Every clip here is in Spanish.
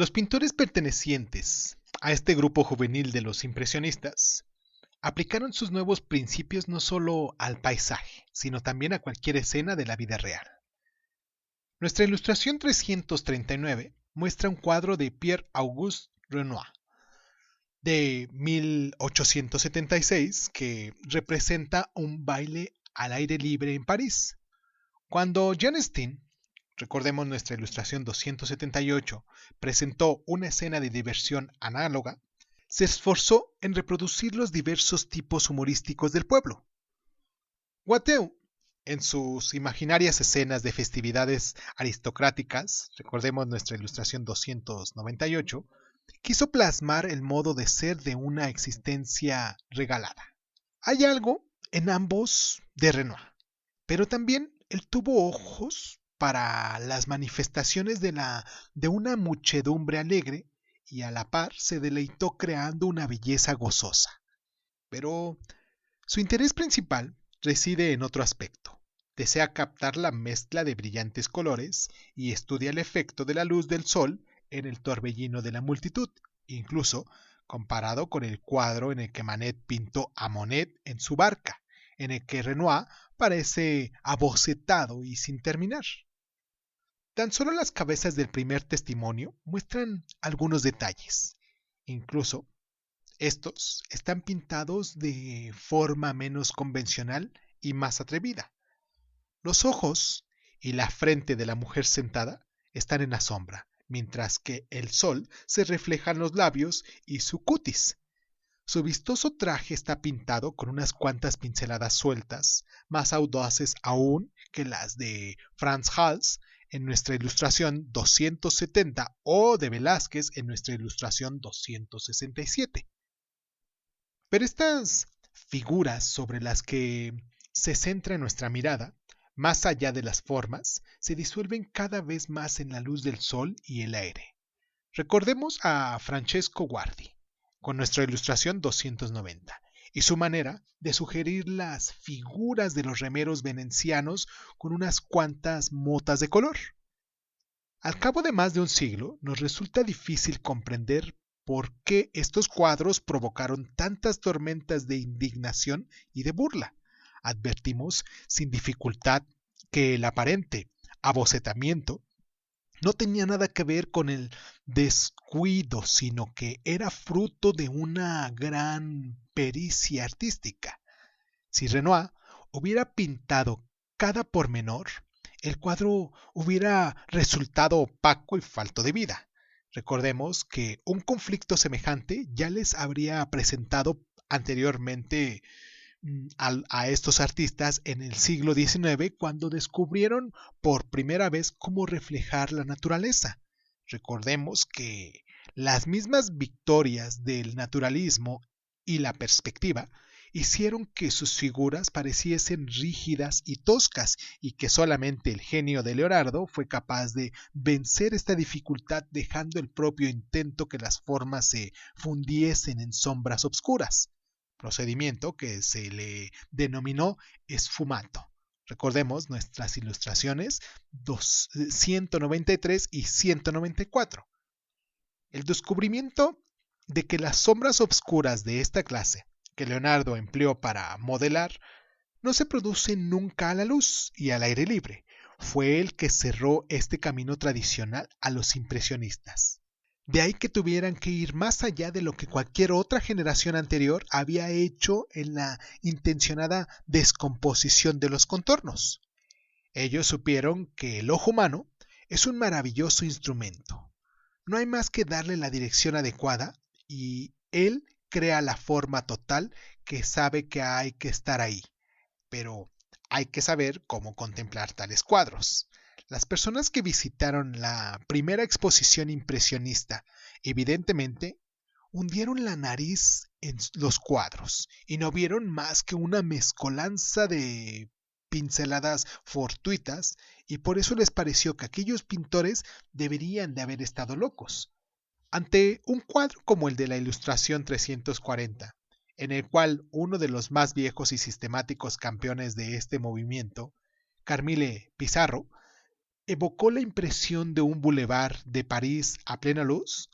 Los pintores pertenecientes a este grupo juvenil de los impresionistas aplicaron sus nuevos principios no solo al paisaje, sino también a cualquier escena de la vida real. Nuestra ilustración 339 muestra un cuadro de Pierre-Auguste Renoir de 1876 que representa un baile al aire libre en París. Cuando Jan Steen, recordemos nuestra ilustración 278, presentó una escena de diversión análoga, se esforzó en reproducir los diversos tipos humorísticos del pueblo. Watteau, en sus imaginarias escenas de festividades aristocráticas, recordemos nuestra ilustración 298, quiso plasmar el modo de ser de una existencia regalada. Hay algo en ambos de Renoir, pero también él tuvo ojos para las manifestaciones de una muchedumbre alegre y a la par se deleitó creando una belleza gozosa. Pero su interés principal reside en otro aspecto. Desea captar la mezcla de brillantes colores y estudia el efecto de la luz del sol en el torbellino de la multitud, incluso comparado con el cuadro en el que Manet pintó a Monet en su barca, en el que Renoir parece abocetado y sin terminar. Tan solo las cabezas del primer testimonio muestran algunos detalles. Incluso estos están pintados de forma menos convencional y más atrevida. Los ojos y la frente de la mujer sentada están en la sombra, mientras que el sol se refleja en los labios y su cutis. Su vistoso traje está pintado con unas cuantas pinceladas sueltas, más audaces aún que las de Frans Hals en nuestra ilustración 270 o de Velázquez en nuestra ilustración 267. Pero estas figuras sobre las que se centra nuestra mirada, más allá de las formas, se disuelven cada vez más en la luz del sol y el aire. Recordemos a Francesco Guardi, con nuestra ilustración 290, y su manera de sugerir las figuras de los remeros venecianos con unas cuantas motas de color. Al cabo de más de un siglo, nos resulta difícil comprender por qué estos cuadros provocaron tantas tormentas de indignación y de burla. Advertimos sin dificultad que el aparente abocetamiento no tenía nada que ver con el descuido, sino que era fruto de una gran pericia artística. Si Renoir hubiera pintado cada pormenor, el cuadro hubiera resultado opaco y falto de vida. Recordemos que un conflicto semejante ya les habría presentado anteriormente a estos artistas en el siglo XIX cuando descubrieron por primera vez cómo reflejar la naturaleza. Recordemos que las mismas victorias del naturalismo y la perspectiva hicieron que sus figuras pareciesen rígidas y toscas y que solamente el genio de Leonardo fue capaz de vencer esta dificultad dejando el propio intento que las formas se fundiesen en sombras obscuras, procedimiento que se le denominó esfumato. Recordemos nuestras ilustraciones 193 y 194. El descubrimiento de que las sombras obscuras de esta clase que Leonardo empleó para modelar no se producen nunca a la luz y al aire libre. Fue el que cerró este camino tradicional a los impresionistas. De ahí que tuvieran que ir más allá de lo que cualquier otra generación anterior había hecho en la intencionada descomposición de los contornos. Ellos supieron que el ojo humano es un maravilloso instrumento. No hay más que darle la dirección adecuada y él crea la forma total que sabe que hay que estar ahí. Pero hay que saber cómo contemplar tales cuadros. Las personas que visitaron la primera exposición impresionista, evidentemente, hundieron la nariz en los cuadros y no vieron más que una mezcolanza de pinceladas fortuitas y por eso les pareció que aquellos pintores deberían de haber estado locos. Ante un cuadro como el de la Ilustración 340, en el cual uno de los más viejos y sistemáticos campeones de este movimiento, Carmile Pizarro, evocó la impresión de un bulevar de París a plena luz,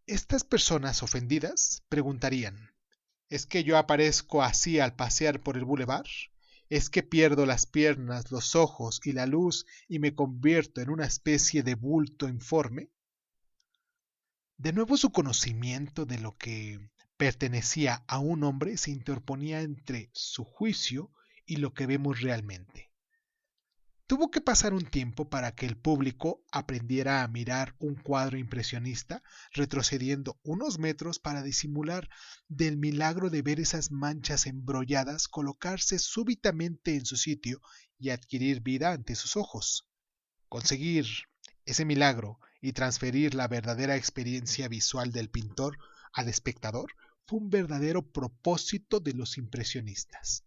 estas personas ofendidas preguntarían: ¿es que yo aparezco así al pasear por el bulevar? ¿Es que pierdo las piernas, los ojos y la luz y me convierto en una especie de bulto informe? De nuevo su conocimiento de lo que pertenecía a un hombre se interponía entre su juicio y lo que vemos realmente. Tuvo que pasar un tiempo para que el público aprendiera a mirar un cuadro impresionista retrocediendo unos metros para disimular del milagro de ver esas manchas embrolladas colocarse súbitamente en su sitio y adquirir vida ante sus ojos. Conseguir ese milagro y transferir la verdadera experiencia visual del pintor al espectador fue un verdadero propósito de los impresionistas.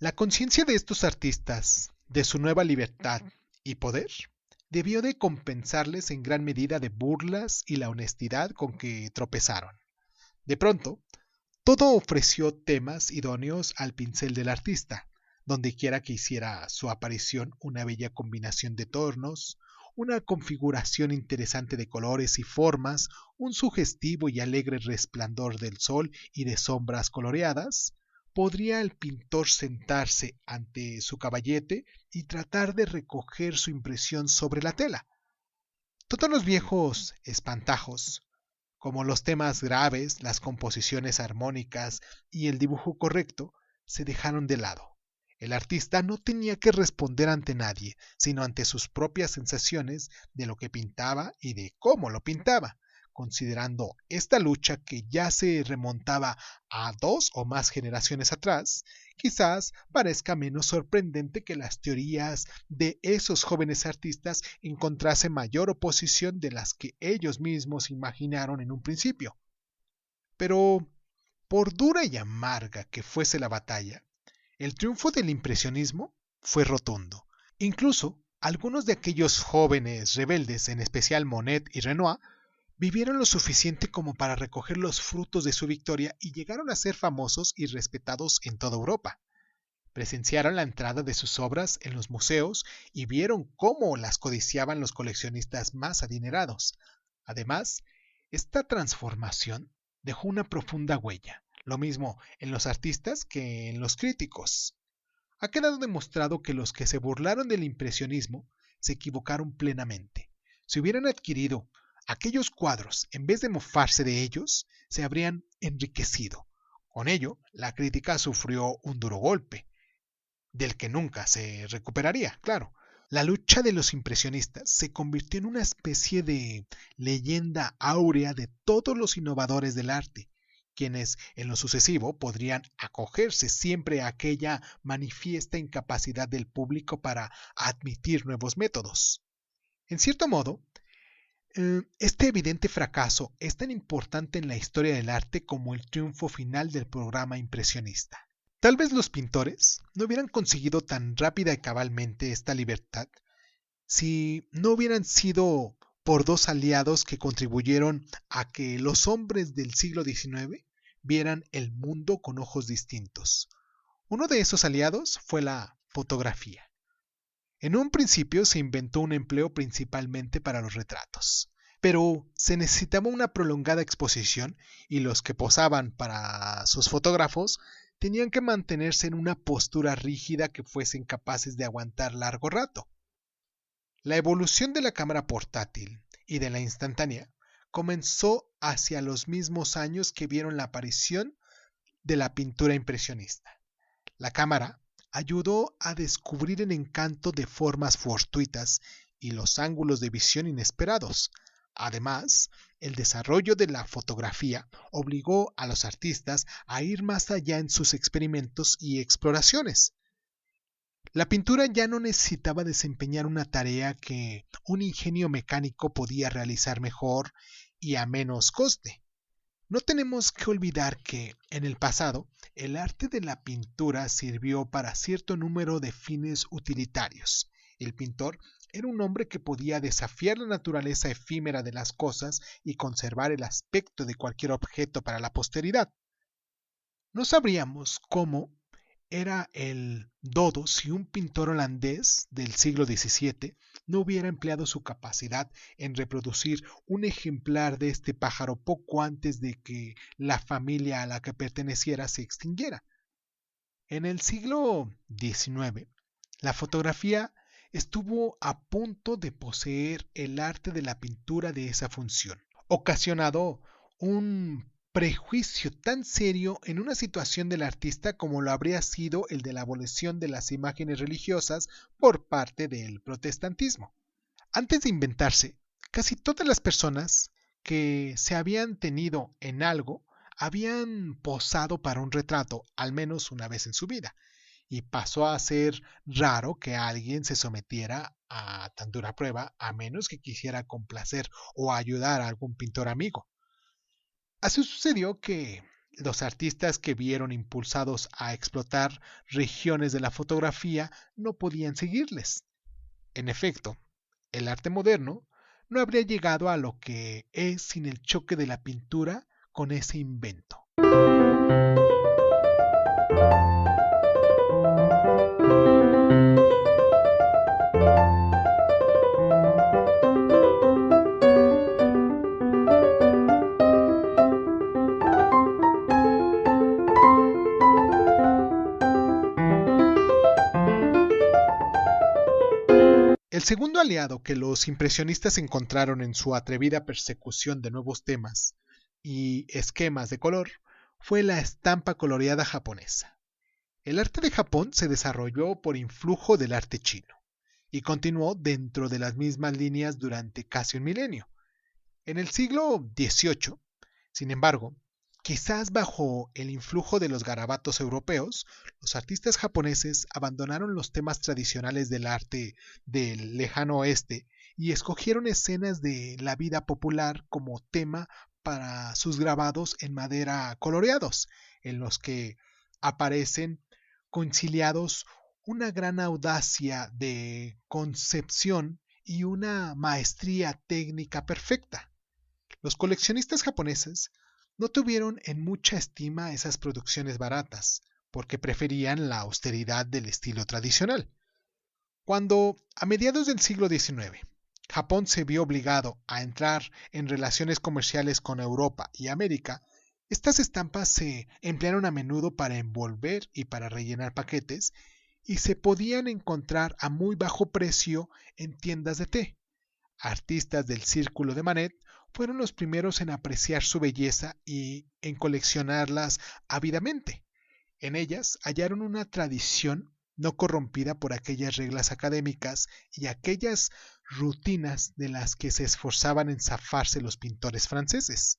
La conciencia de estos artistas de su nueva libertad y poder debió de compensarles en gran medida de burlas y la honestidad con que tropezaron. De pronto, todo ofreció temas idóneos al pincel del artista, donde quiera que hiciera su aparición una bella combinación de tonos, una configuración interesante de colores y formas, un sugestivo y alegre resplandor del sol y de sombras coloreadas. Podría el pintor sentarse ante su caballete y tratar de recoger su impresión sobre la tela. Todos los viejos espantajos, como los temas graves, las composiciones armónicas y el dibujo correcto, se dejaron de lado. El artista no tenía que responder ante nadie, sino ante sus propias sensaciones de lo que pintaba y de cómo lo pintaba. Considerando esta lucha que ya se remontaba a 2 o más generaciones atrás, quizás parezca menos sorprendente que las teorías de esos jóvenes artistas encontrasen mayor oposición de las que ellos mismos imaginaron en un principio. Pero, por dura y amarga que fuese la batalla, el triunfo del impresionismo fue rotundo. Incluso algunos de aquellos jóvenes rebeldes, en especial Monet y Renoir, vivieron lo suficiente como para recoger los frutos de su victoria y llegaron a ser famosos y respetados en toda Europa. Presenciaron la entrada de sus obras en los museos y vieron cómo las codiciaban los coleccionistas más adinerados. Además, esta transformación dejó una profunda huella, lo mismo en los artistas que en los críticos. Ha quedado demostrado que los que se burlaron del impresionismo se equivocaron plenamente. Si hubieran adquirido aquellos cuadros, en vez de mofarse de ellos, se habrían enriquecido. Con ello, la crítica sufrió un duro golpe, del que nunca se recuperaría, claro. La lucha de los impresionistas se convirtió en una especie de leyenda áurea de todos los innovadores del arte, quienes en lo sucesivo podrían acogerse siempre a aquella manifiesta incapacidad del público para admitir nuevos métodos. En cierto modo, este evidente fracaso es tan importante en la historia del arte como el triunfo final del programa impresionista. Tal vez los pintores no hubieran conseguido tan rápida y cabalmente esta libertad si no hubieran sido por dos aliados que contribuyeron a que los hombres del siglo XIX vieran el mundo con ojos distintos. Uno de esos aliados fue la fotografía. En un principio se inventó un empleo principalmente para los retratos, pero se necesitaba una prolongada exposición y los que posaban para sus fotógrafos tenían que mantenerse en una postura rígida que fuesen capaces de aguantar largo rato. La evolución de la cámara portátil y de la instantánea comenzó hacia los mismos años que vieron la aparición de la pintura impresionista. La cámara ayudó a descubrir el encanto de formas fortuitas y los ángulos de visión inesperados. Además, el desarrollo de la fotografía obligó a los artistas a ir más allá en sus experimentos y exploraciones. La pintura ya no necesitaba desempeñar una tarea que un ingenio mecánico podía realizar mejor y a menos coste. No tenemos que olvidar que, en el pasado, el arte de la pintura sirvió para cierto número de fines utilitarios. El pintor era un hombre que podía desafiar la naturaleza efímera de las cosas y conservar el aspecto de cualquier objeto para la posteridad. No sabríamos cómo era el dodo si un pintor holandés del siglo XVII no hubiera empleado su capacidad en reproducir un ejemplar de este pájaro poco antes de que la familia a la que perteneciera se extinguiera. En el siglo XIX, la fotografía estuvo a punto de poseer el arte de la pintura de esa función, ocasionado un prejuicio tan serio en una situación del artista como lo habría sido el de la abolición de las imágenes religiosas por parte del protestantismo. Antes de inventarse, casi todas las personas que se habían tenido en algo habían posado para un retrato al menos una vez en su vida, y pasó a ser raro que alguien se sometiera a tan dura prueba a menos que quisiera complacer o ayudar a algún pintor amigo. Así sucedió que los artistas que vieron impulsados a explotar regiones de la fotografía no podían seguirles. En efecto, el arte moderno no habría llegado a lo que es sin el choque de la pintura con ese invento. El segundo aliado que los impresionistas encontraron en su atrevida persecución de nuevos temas y esquemas de color fue la estampa coloreada japonesa. El arte de Japón se desarrolló por influjo del arte chino y continuó dentro de las mismas líneas durante casi un milenio. En el siglo XVIII, sin embargo, quizás bajo el influjo de los garabatos europeos, los artistas japoneses abandonaron los temas tradicionales del arte del lejano oeste y escogieron escenas de la vida popular como tema para sus grabados en madera coloreados, en los que aparecen conciliados una gran audacia de concepción y una maestría técnica perfecta. Los coleccionistas japoneses no tuvieron en mucha estima esas producciones baratas, porque preferían la austeridad del estilo tradicional. Cuando, a mediados del siglo XIX, Japón se vio obligado a entrar en relaciones comerciales con Europa y América, estas estampas se emplearon a menudo para envolver y para rellenar paquetes y se podían encontrar a muy bajo precio en tiendas de té. Artistas del círculo de Manet fueron los primeros en apreciar su belleza y en coleccionarlas ávidamente. En ellas hallaron una tradición no corrompida por aquellas reglas académicas y aquellas rutinas de las que se esforzaban en zafarse los pintores franceses.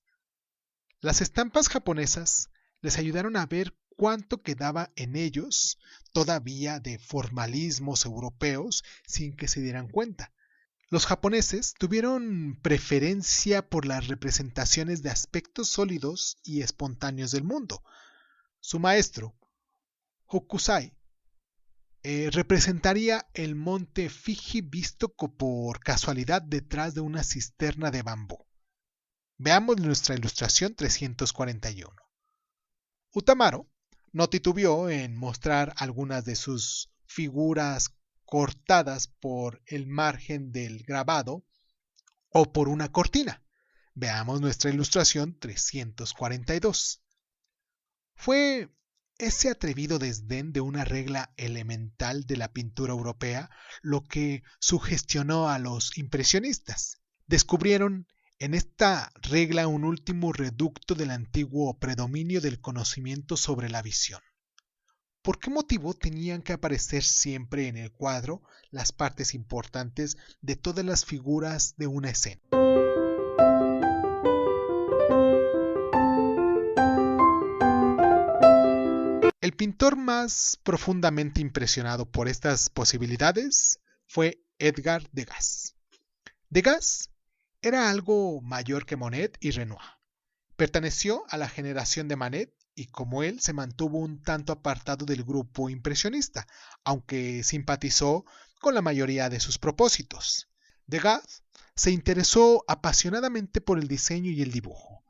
Las estampas japonesas les ayudaron a ver cuánto quedaba en ellos todavía de formalismos europeos sin que se dieran cuenta. Los japoneses tuvieron preferencia por las representaciones de aspectos sólidos y espontáneos del mundo. Su maestro, Hokusai, representaría el monte Fiji visto por casualidad detrás de una cisterna de bambú. Veamos nuestra ilustración 341. Utamaro no titubeó en mostrar algunas de sus figuras cortadas por el margen del grabado o por una cortina. Veamos nuestra ilustración 342. Fue ese atrevido desdén de una regla elemental de la pintura europea lo que sugestionó a los impresionistas. Descubrieron en esta regla un último reducto del antiguo predominio del conocimiento sobre la visión. ¿Por qué motivo tenían que aparecer siempre en el cuadro las partes importantes de todas las figuras de una escena? El pintor más profundamente impresionado por estas posibilidades fue Edgar Degas. Degas era algo mayor que Monet y Renoir. Perteneció a la generación de Manet y como él se mantuvo un tanto apartado del grupo impresionista, aunque simpatizó con la mayoría de sus propósitos. Degas se interesó apasionadamente por el diseño y el dibujo,